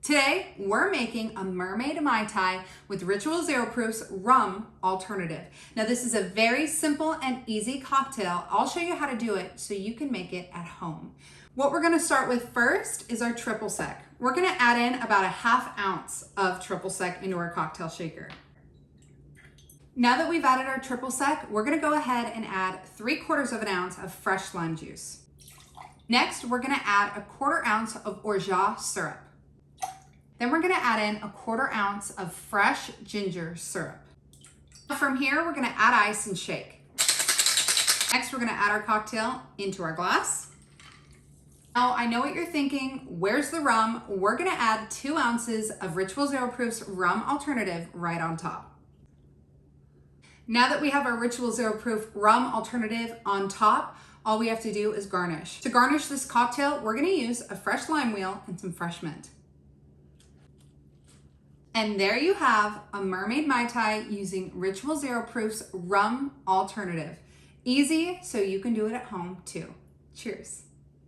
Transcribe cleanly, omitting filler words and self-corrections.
Today, we're making a Mermaid Mai Tai with Ritual Zero Proof's rum alternative. Now, this is a very simple and easy cocktail. I'll show you how to do it so you can make it at home. What we're gonna start with first is our triple sec. We're gonna add in about a ½ ounce of triple sec into our cocktail shaker. Now that we've added our triple sec, we're gonna go ahead and add 3/4 of an ounce of fresh lime juice. Next, we're gonna add a 1/4 ounce of orgeat syrup. Then we're gonna add in a 1/4 ounce of fresh ginger syrup. From here, we're gonna add ice and shake. Next, we're gonna add our cocktail into our glass. Now, I know what you're thinking, where's the rum? We're gonna add 2 ounces of Ritual Zero Proof's rum alternative right on top. Now that we have our Ritual Zero Proof rum alternative on top, all we have to do is garnish. To garnish this cocktail, we're gonna use a fresh lime wheel and some fresh mint. And there you have a Mermaid Mai Tai using Ritual Zero Proof's rum alternative. Easy, so you can do it at home too. Cheers.